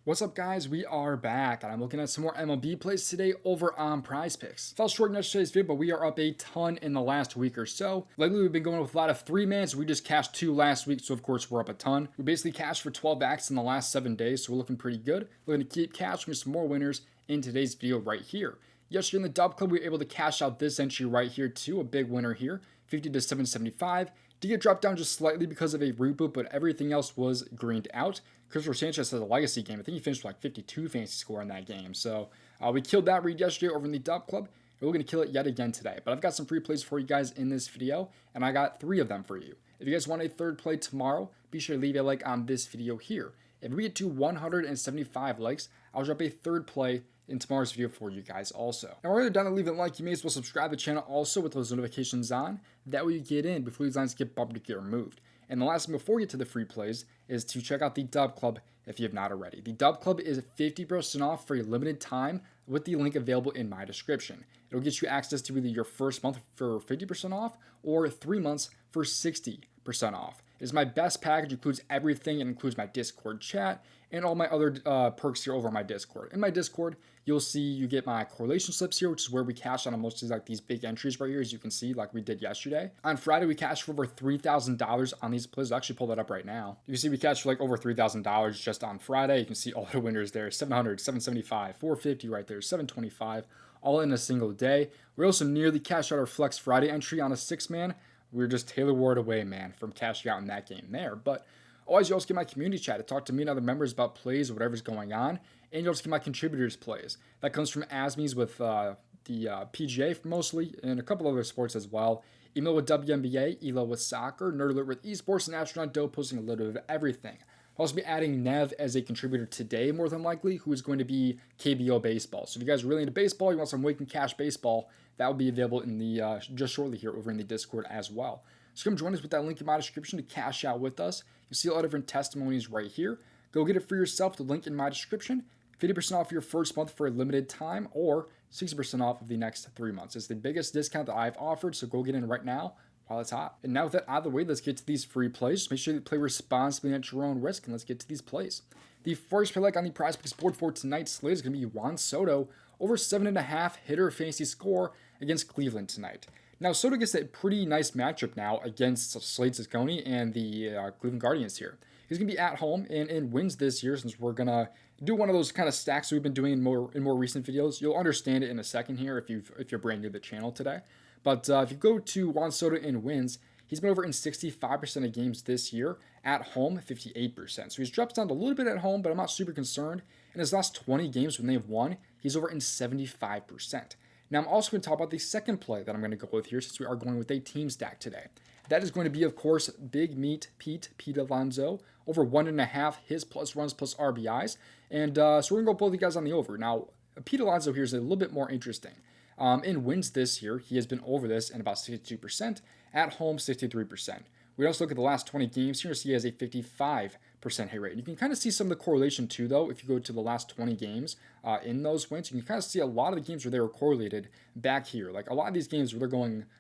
What's up, guys? We are back, and I'm looking at some more MLB plays today over on PrizePicks. Fell short in yesterday's video, but we are up a ton in the last week or so. Lately, we've been going with a lot of 3-mans. We just cashed 2 last week, so of course we're up a ton. We basically cashed for 12x in the last 7 days, so we're looking pretty good. We're going to keep cashing some more winners in today's video right here. Yesterday in the DubClub, we were able to cash out this entry right here too, a big winner here, 50 to 775. Did get dropped down just slightly because of a reboot, but everything else was greened out. Christopher Sanchez has a legacy game. I think he finished with like 52 fantasy score in that game. So we killed that read yesterday over in the DubClub. And we're going to kill it yet again today. But I've got some free plays for you guys in this video, and I got 3 of them for you. If you guys want a third play tomorrow, be sure to leave a like on this video here. If we get to 175 likes, I'll drop a third play in tomorrow's video for you guys also. Now, while you're down to leave a like, you may as well subscribe to the channel also with those notifications on. That way you get in before these lines get bumped or get removed. And the last thing before we get to the free plays is to check out the DubClub if you have not already. The DubClub is 50% off for a limited time with the link available in my description. It'll get you access to either your first month for 50% off or 3 months for 60% off. It is my best package. It includes everything. It includes my Discord chat and all my other perks here over on my Discord. In my Discord, you'll see you get my correlation slips here, which is where we cash on most of like these big entries right here, as you can see, like we did yesterday. On Friday, we cashed for over $3,000 on these plays. I'll actually pull that up right now. You can see we cashed for like over $3,000 just on Friday. You can see all the winners there: 700, 775, 450 right there, 725, all in a single day. We also nearly cashed out our Flex Friday entry on a 6-man. We were just Taylor Ward away, man, from cashing out in that game there. But always, you also get my community chat to talk to me and other members about plays or whatever's going on. And you also get my contributors plays. That comes from Asmies with the PGA mostly, and a couple other sports as well. Email with WNBA, Elo with soccer, Nerd Alert with esports, and Astronaut Doe posting a little bit of everything. I'll also be adding Nev as a contributor today, more than likely, who is going to be KBO baseball. So if you guys are really into baseball, you want some Wake and Cash baseball, that will be available in the just shortly here over in the Discord as well. So come join us with that link in my description to cash out with us. You see a lot of different testimonies right here. Go get it for yourself. The link in my description. 50% off your first month for a limited time, or 60% off of the next 3 months. It's the biggest discount that I've offered, so go get in right now while it's hot. And now with that out of the way, let's get to these free plays. Just make sure you play responsibly at your own risk, and let's get to these plays. The first play on the PrizePicks board for tonight's slate is going to be Juan Soto over 7.5 hitter fantasy score against Cleveland tonight. Now, Soto gets a pretty nice matchup now against Slade Cecconi and the Cleveland Guardians here. He's going to be at home and wins this year, since we're going to do one of those kind of stacks we've been doing in more recent videos. You'll understand it in a second here if you're brand new to the channel today. But if you go to Juan Soto in wins, he's been over in 65% of games this year. At home, 58%. So he's dropped down a little bit at home, but I'm not super concerned. In his last 20 games when they've won, he's over in 75%. Now, I'm also going to talk about the second play that I'm going to go with here, since we are going with a team stack today. That is going to be, of course, Big Meat Pete Alonso, over 1.5 his plus runs plus RBIs. And so we're going to go both of you guys on the over. Now, Pete Alonso here is a little bit more interesting. In wins this year, he has been over this in about 62%. At home, 63%. We also look at the last 20 games here, so he has a 55% hit rate. And you can kind of see some of the correlation too, though, if you go to the last 20 games in those wins. You can kind of see a lot of the games where they were correlated back here. Like a lot of these games where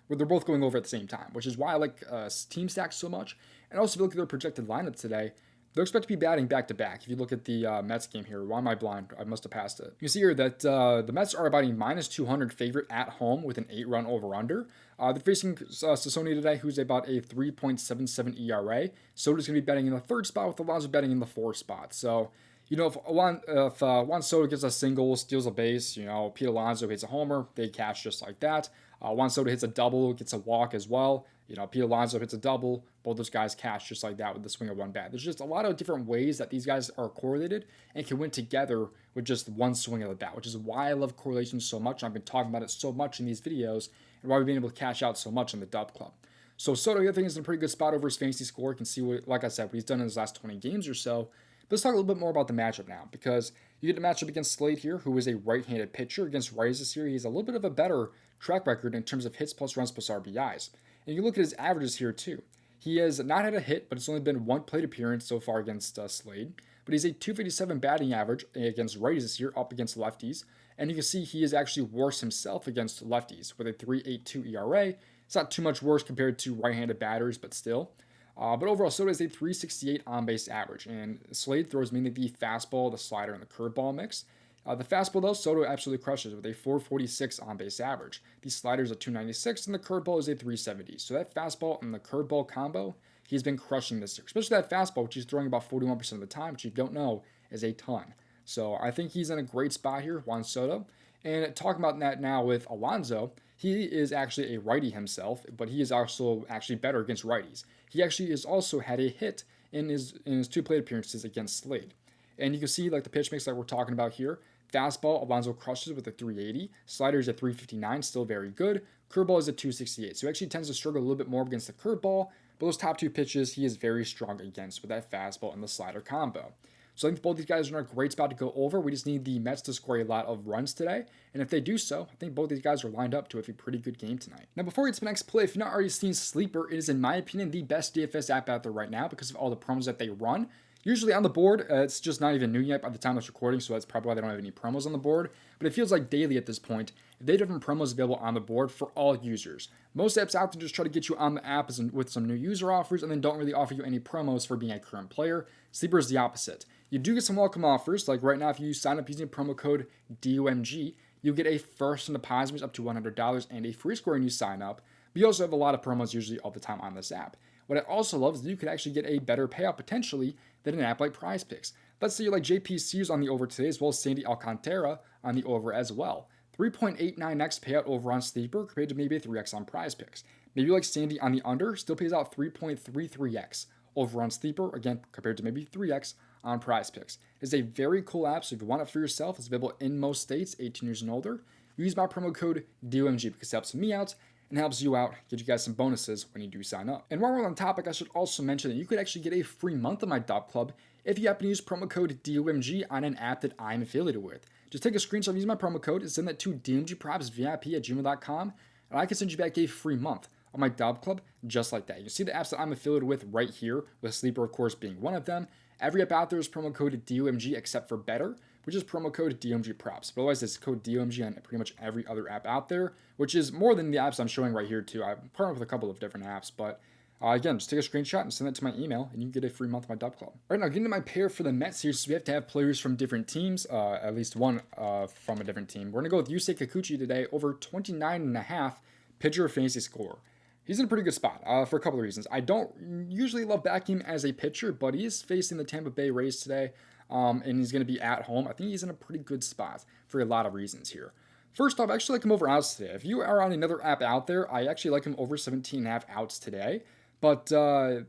they're both going over at the same time, which is why I like team stacks so much. And also, if you look at their projected lineup today, they're expected to be batting back-to-back. If you look at the Mets game here, why am I blind? I must have passed it. You see here that the Mets are about a minus 200 favorite at home with an 8-run over-under. They're facing Cecconi today, who's about a 3.77 ERA. Soto's going to be betting in the 3rd spot, with Alonso betting in the 4th spot. So, you know, if Juan Soto gets a single, steals a base, you know, Pete Alonso hits a homer, they cash just like that. Juan Soto hits a double, gets a walk as well. You know, Pete Alonso hits a double. Both those guys cash just like that with the swing of one bat. There's just a lot of different ways that these guys are correlated and can win together with just one swing of the bat, which is why I love correlation so much. I've been talking about it so much in these videos, and why we've been able to cash out so much in the DubClub. So Soto, the other thing, is in a pretty good spot over his fantasy score. You can see what, like I said, what he's done in his last 20 games or so. But let's talk a little bit more about the matchup now, because you get a matchup against Slade here, who is a right-handed pitcher. Against righties this year, he has a little bit of a better track record in terms of hits plus runs plus RBIs. And you look at his averages here too. He has not had a hit, but it's only been 1 plate appearance so far against Slade. But he's a 257 batting average against righties this year, up against lefties. And you can see he is actually worse himself against lefties with a 3.82 ERA. It's not too much worse compared to right-handed batters, but still. But overall, Soto is a 368 on-base average, and Slade throws mainly the fastball, the slider, and the curveball mix. The fastball, though, Soto absolutely crushes with a 446 on-base average. The slider is a 296, and the curveball is a 370. So that fastball and the curveball combo, he's been crushing this year, especially that fastball, which he's throwing about 41% of the time, which you don't know is a ton. So I think he's in a great spot here, Juan Soto. And talking about that now with Alonso, he is actually a righty himself, but he is also actually better against righties. He actually has also had a hit in his two plate appearances against Slade. And you can see like the pitch mix that we're talking about here. Fastball, Alonso crushes with a 380. Slider is at 359, still very good. Curveball is at 268. So he actually tends to struggle a little bit more against the curveball, but those top two pitches he is very strong against with that fastball and the slider combo. So I think both these guys are in a great spot to go over. We just need the Mets to score a lot of runs today. And if they do so, I think both these guys are lined up to have a pretty good game tonight. Now, before we get to the next play, if you've not already seen Sleeper, it is, in my opinion, the best DFS app out there right now because of all the promos that they run. Usually on the board, it's just not even new yet by the time it's recording, so that's probably why they don't have any promos on the board. But it feels like daily at this point. They have different promos available on the board for all users. Most apps out there just try to get you on the app with some new user offers and then don't really offer you any promos for being a current player. Sleeper is the opposite. You do get some welcome offers, like right now if you sign up using promo code DOMG, you get a first deposit up to $100 and a free score when you sign up. But you also have a lot of promos usually all the time on this app. What I also love is that you could actually get a better payout potentially than an app like PrizePicks. Let's say you like JP Sears on the over today as well as Sandy Alcantara on the over as well. 3.89x payout over on Sleeper compared to maybe a 3x on PrizePicks. Maybe you like Sandy on the under, still pays out 3.33x over on Sleeper, again compared to maybe 3x on PrizePicks. It's a very cool app, so if you want it for yourself, it's available in most states, 18 years and older. Use my promo code DOMG because it helps me out and helps you out, get you guys some bonuses when you do sign up. And while we're on the topic, I should also mention that you could actually get a free month of my DubClub if you happen to use promo code DOMG on an app that I'm affiliated with. Just take a screenshot, use my promo code, and send that to domgpropsvip@gmail.com, and I can send you back a free month of my DubClub just like that. You can see the apps that I'm affiliated with right here, with Sleeper, of course, being one of them. Every app out there is promo code DOMG except for Better, which is promo code DOMG Props. But otherwise, it's code DOMG on pretty much every other app out there, which is more than the apps I'm showing right here, too. I've partnered with a couple of different apps, but again, just take a screenshot and send it to my email, and you can get a free month of my DubClub. All right, now getting to my pair for the Mets here, so we have to have players from different teams, at least one from a different team. We're going to go with Yusei Kikuchi today, over 29.5 pitcher fantasy score. He's in a pretty good spot for a couple of reasons. I don't usually love backing him as a pitcher, but he is facing the Tampa Bay Rays today, and he's going to be at home. I think he's in a pretty good spot for a lot of reasons here. First off, I actually like him over outs today. If you are on another app out there, I actually like him over 17.5 outs today. But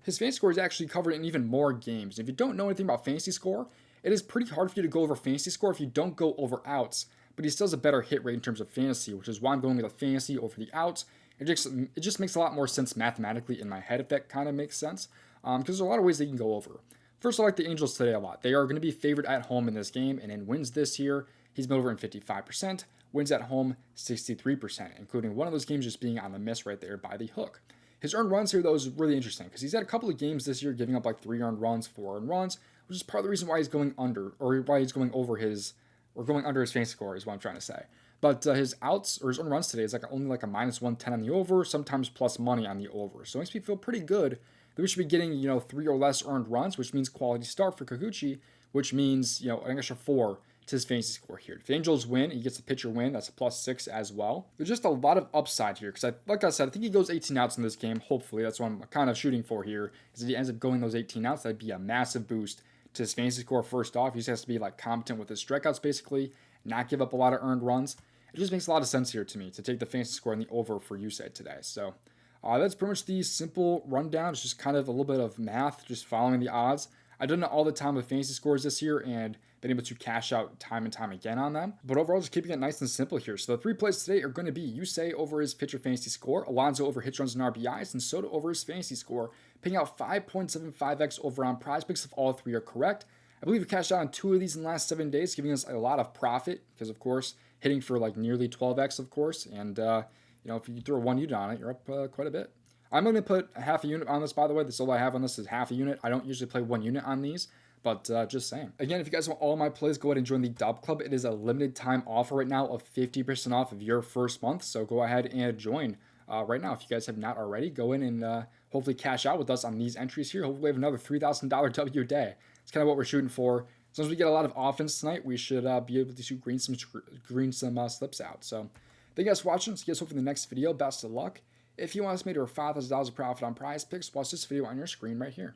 his fantasy score is actually covered in even more games. If you don't know anything about fantasy score, it is pretty hard for you to go over fantasy score if you don't go over outs. But he still has a better hit rate in terms of fantasy, which is why I'm going with the fantasy over the outs. It just makes a lot more sense mathematically in my head, if that kind of makes sense. Because there's a lot of ways they can go over. First, I like the Angels today a lot. They are going to be favored at home in this game, and in wins this year, he's been over in 55%. Wins at home, 63%, including one of those games just being on the miss right there by the hook. His earned runs here, though, is really interesting because he's had a couple of games this year giving up like 3 earned runs, 4 earned runs, which is part of the reason why he's going under, or why he's going over his, or going under his fantasy score is what I'm trying to say. But his outs, or his earned runs today is like only like a -110 on the over, sometimes plus money on the over. So it makes me feel pretty good that we should be getting, 3 or less earned runs, which means quality start for Kikuchi, which means, an extra 4 to his fantasy score here. If the Angels win, he gets a pitcher win. That's a +6 as well. There's just a lot of upside here because, like I said, I think he goes 18 outs in this game. Hopefully, that's what I'm kind of shooting for here. Is if he ends up going those 18 outs, that'd be a massive boost to his fantasy score. First off, he just has to be like competent with his strikeouts, basically, not give up a lot of earned runs. It just makes a lot of sense here to me to take the fantasy score and the over for Yusei today. So that's pretty much the simple rundown. It's just kind of a little bit of math, just following the odds. I've done it all the time with fantasy scores this year and been able to cash out time and time again on them. But overall, just keeping it nice and simple here. So the 3 plays today are going to be Yusei over his pitcher fantasy score, Alonso over hits, runs, and RBIs, and Soto over his fantasy score, paying out 5.75x over on PrizePicks if all 3 are correct. I believe we cashed out on 2 of these in the last 7 days, giving us a lot of profit because, of course, hitting for like nearly 12x, of course. And, if you throw 1 unit on it, you're up quite a bit. I'm going to put a half a unit on this, by the way. That's all I have on this is half a unit. I don't usually play 1 unit on these, but just saying. Again, if you guys want all my plays, go ahead and join the DubClub. It is a limited time offer right now of 50% off of your first month, so go ahead and join right now. If you guys have not already, go in and hopefully cash out with us on these entries here. Hopefully we have another $3,000 W day. It's kind of what we're shooting for. As long as we get a lot of offense tonight, we should be able to green some slips out. So thank you guys for watching. See you guys hopefully in the next video. Best of luck. If you want us to make over $5,000 of profit on PrizePicks, watch this video on your screen right here.